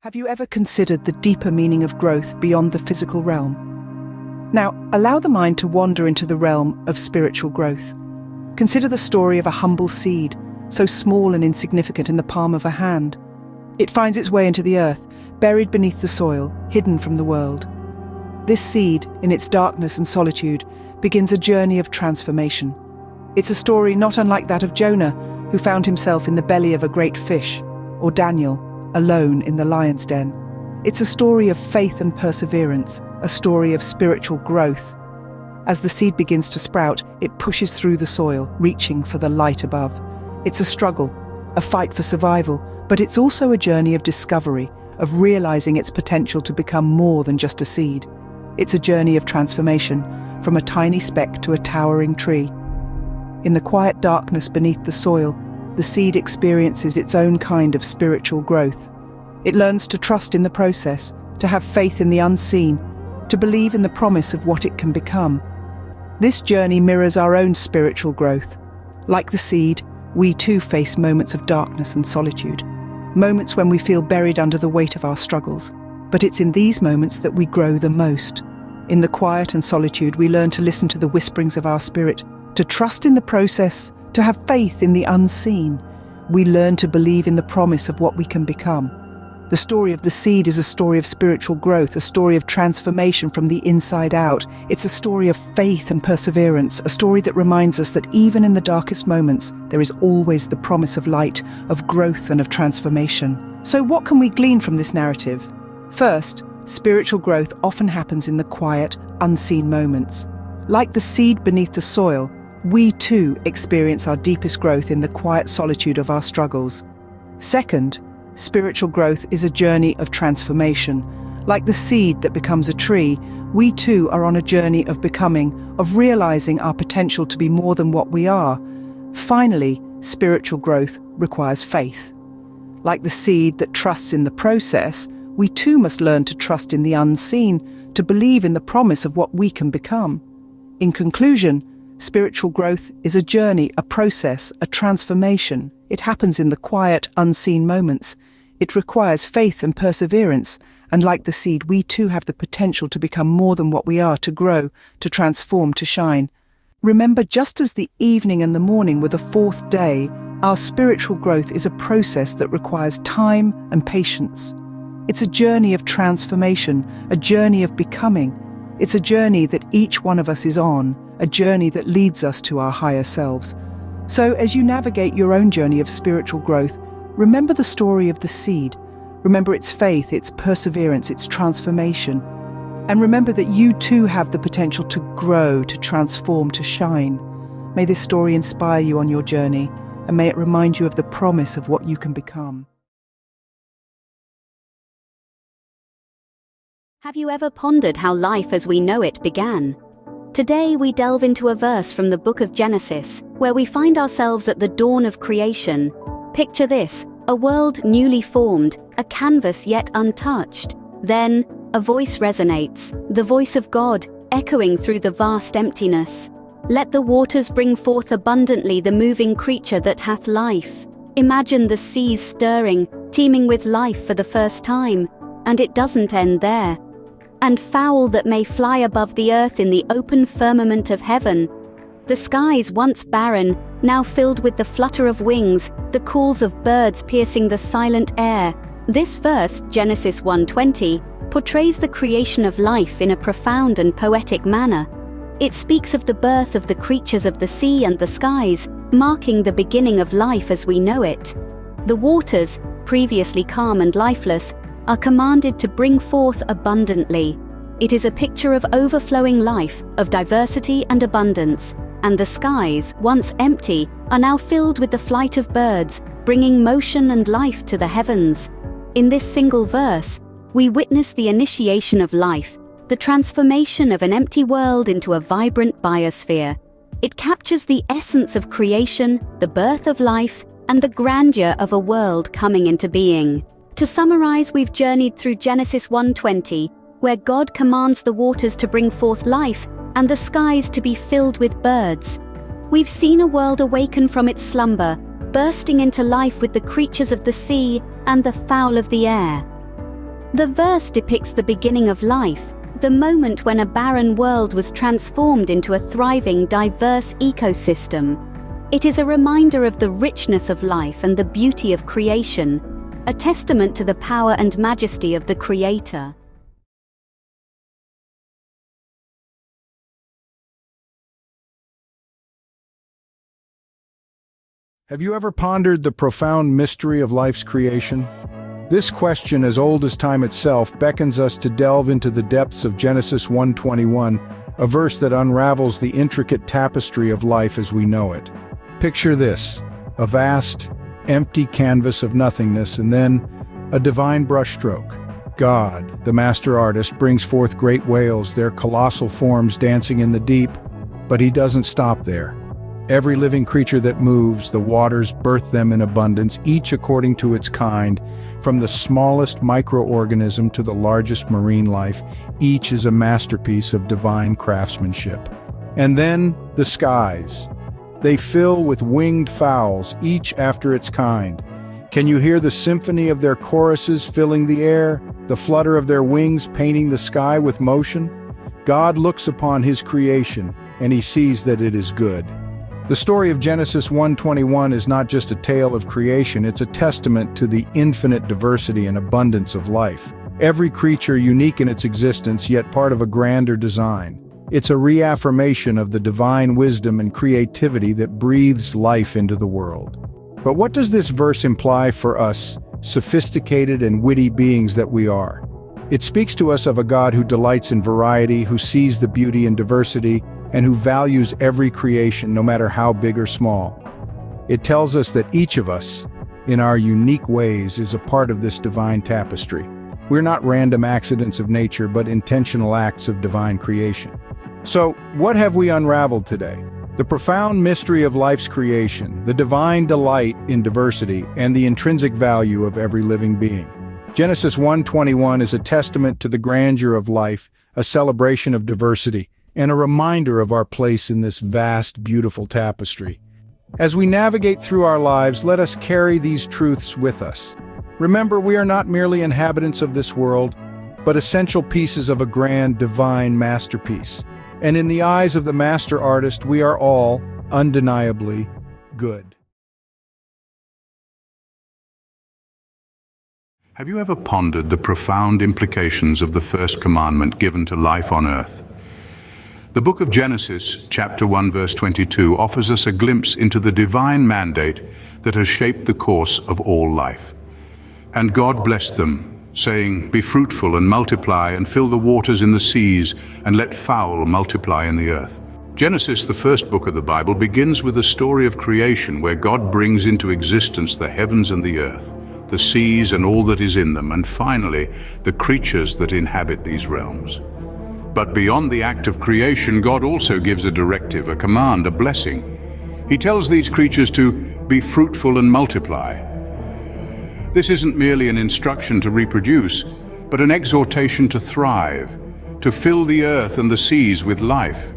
Have you ever considered the deeper meaning of growth beyond the physical realm? Now, allow the mind to wander into the realm of spiritual growth. Consider the story of a humble seed, so small and insignificant in the palm of a hand. It finds its way into the earth, buried beneath the soil, hidden from the world. This seed, in its darkness and solitude, begins a journey of transformation. It's a story not unlike that of Jonah, who found himself in the belly of a great fish, or Daniel, alone in the lion's den. It's a story of faith and perseverance, a story of spiritual growth. As the seed begins to sprout, it pushes through the soil, reaching for the light above. It's a struggle, a fight for survival, but it's also a journey of discovery, of realizing its potential to become more than just a seed. It's a journey of transformation, from a tiny speck to a towering tree. In the quiet darkness beneath the soil, the seed experiences its own kind of spiritual growth. It learns to trust in the process, to have faith in the unseen, to believe in the promise of what it can become. This journey mirrors our own spiritual growth. Like the seed, we too face moments of darkness and solitude, moments when we feel buried under the weight of our struggles. But it's in these moments that we grow the most. In the quiet and solitude, we learn to listen to the whisperings of our spirit, to trust in the process, to have faith in the unseen. We learn to believe in the promise of what we can become. The story of the seed is a story of spiritual growth, a story of transformation from the inside out. It's a story of faith and perseverance, a story that reminds us that even in the darkest moments, there is always the promise of light, of growth and of transformation. So what can we glean from this narrative? First, spiritual growth often happens in the quiet, unseen moments. Like the seed beneath the soil, we too experience our deepest growth in the quiet solitude of our struggles. Second, spiritual growth is a journey of transformation. Like the seed that becomes a tree, we too are on a journey of becoming, of realizing our potential to be more than what we are. Finally, spiritual growth requires faith. Like the seed that trusts in the process, we too must learn to trust in the unseen, to believe in the promise of what we can become. In conclusion, spiritual growth is a journey, a process, a transformation. It happens in the quiet, unseen moments. It requires faith and perseverance, and like the seed, we too have the potential to become more than what we are, to grow, to transform, to shine. Remember, just as the evening and the morning were the fourth day, our spiritual growth is a process that requires time and patience. It's a journey of transformation, a journey of becoming. It's a journey that each one of us is on, a journey that leads us to our higher selves. So as you navigate your own journey of spiritual growth, remember the story of the seed. Remember its faith, its perseverance, its transformation. And remember that you too have the potential to grow, to transform, to shine. May this story inspire you on your journey, and may it remind you of the promise of what you can become. Have you ever pondered how life as we know it began? Today we delve into a verse from the book of Genesis, where we find ourselves at the dawn of creation. Picture this, a world newly formed, a canvas yet untouched. Then, a voice resonates, the voice of God, echoing through the vast emptiness. Let the waters bring forth abundantly the moving creature that hath life. Imagine the seas stirring, teeming with life for the first time. And it doesn't end there. And fowl that may fly above the earth in the open firmament of heaven. The skies once barren, now filled with the flutter of wings, the calls of birds piercing the silent air. This verse, Genesis 1:20, portrays the creation of life in a profound and poetic manner. It speaks of the birth of the creatures of the sea and the skies, marking the beginning of life as we know it. The waters, previously calm and lifeless, are commanded to bring forth abundantly. It is a picture of overflowing life, of diversity and abundance, and the skies, once empty, are now filled with the flight of birds, bringing motion and life to the heavens. In this single verse, we witness the initiation of life, the transformation of an empty world into a vibrant biosphere. It captures the essence of creation, the birth of life, and the grandeur of a world coming into being. To summarize, we've journeyed through Genesis 1:20, where God commands the waters to bring forth life and the skies to be filled with birds. We've seen a world awaken from its slumber, bursting into life with the creatures of the sea and the fowl of the air. The verse depicts the beginning of life, the moment when a barren world was transformed into a thriving, diverse ecosystem. It is a reminder of the richness of life and the beauty of creation, a testament to the power and majesty of the Creator. Have you ever pondered the profound mystery of life's creation? This question, as old as time itself, beckons us to delve into the depths of Genesis 1:21, a verse that unravels the intricate tapestry of life as we know it. Picture this: a vast, empty canvas of nothingness, and then a divine brushstroke. God, the master artist, brings forth great whales, their colossal forms dancing in the deep, but he doesn't stop there. Every living creature that moves, the waters birth them in abundance, each according to its kind. From the smallest microorganism to the largest marine life, each is a masterpiece of divine craftsmanship. And then the skies. They fill with winged fowls, each after its kind. Can you hear the symphony of their choruses filling the air, the flutter of their wings painting the sky with motion? God looks upon his creation, and he sees that it is good. The story of Genesis 1:21 is not just a tale of creation, it's a testament to the infinite diversity and abundance of life. Every creature unique in its existence, yet part of a grander design. It's a reaffirmation of the divine wisdom and creativity that breathes life into the world. But what does this verse imply for us, sophisticated and witty beings that we are? It speaks to us of a God who delights in variety, who sees the beauty in diversity, and who values every creation, no matter how big or small. It tells us that each of us, in our unique ways, is a part of this divine tapestry. We're not random accidents of nature, but intentional acts of divine creation. So, what have we unraveled today? The profound mystery of life's creation, the divine delight in diversity, and the intrinsic value of every living being. Genesis 1:21 is a testament to the grandeur of life, a celebration of diversity, and a reminder of our place in this vast, beautiful tapestry. As we navigate through our lives, let us carry these truths with us. Remember, we are not merely inhabitants of this world, but essential pieces of a grand, divine masterpiece. And in the eyes of the master artist, we are all, undeniably, good. Have you ever pondered the profound implications of the first commandment given to life on earth? The book of Genesis, chapter 1, verse 22, offers us a glimpse into the divine mandate that has shaped the course of all life. And God blessed them, saying, "Be fruitful and multiply, and fill the waters in the seas, and let fowl multiply in the earth." Genesis, the first book of the Bible, begins with a story of creation where God brings into existence the heavens and the earth, the seas and all that is in them, and finally, the creatures that inhabit these realms. But beyond the act of creation, God also gives a directive, a command, a blessing. He tells these creatures to be fruitful and multiply. This isn't merely an instruction to reproduce, but an exhortation to thrive, to fill the earth and the seas with life.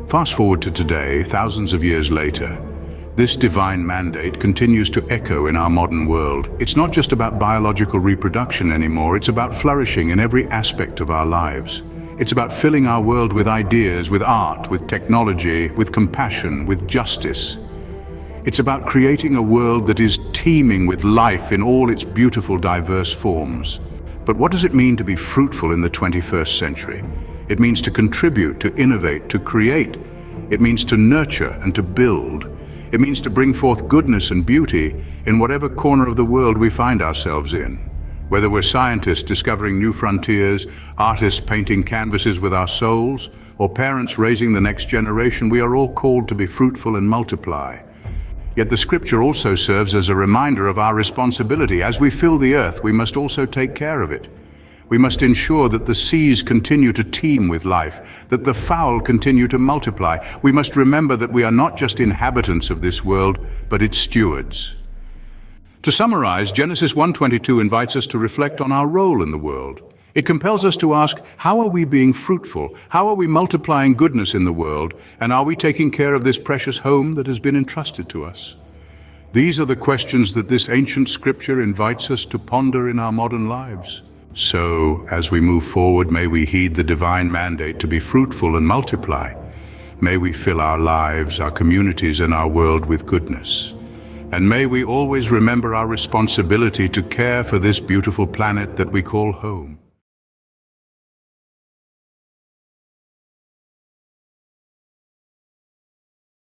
Fast forward to today, thousands of years later. This divine mandate continues to echo in our modern world. It's not just about biological reproduction anymore, it's about flourishing in every aspect of our lives. It's about filling our world with ideas, with art, with technology, with compassion, with justice. It's about creating a world that is teeming with life in all its beautiful, diverse forms. But what does it mean to be fruitful in the 21st century? It means to contribute, to innovate, to create. It means to nurture and to build. It means to bring forth goodness and beauty in whatever corner of the world we find ourselves in. Whether we're scientists discovering new frontiers, artists painting canvases with our souls, or parents raising the next generation, we are all called to be fruitful and multiply. Yet the scripture also serves as a reminder of our responsibility. As we fill the earth, we must also take care of it. We must ensure that the seas continue to teem with life, that the fowl continue to multiply. We must remember that we are not just inhabitants of this world, but its stewards. To summarize, Genesis 1:22 invites us to reflect on our role in the world. It compels us to ask, how are we being fruitful? How are we multiplying goodness in the world? And are we taking care of this precious home that has been entrusted to us? These are the questions that this ancient scripture invites us to ponder in our modern lives. So, as we move forward, may we heed the divine mandate to be fruitful and multiply. May we fill our lives, our communities, and our world with goodness. And may we always remember our responsibility to care for this beautiful planet that we call home.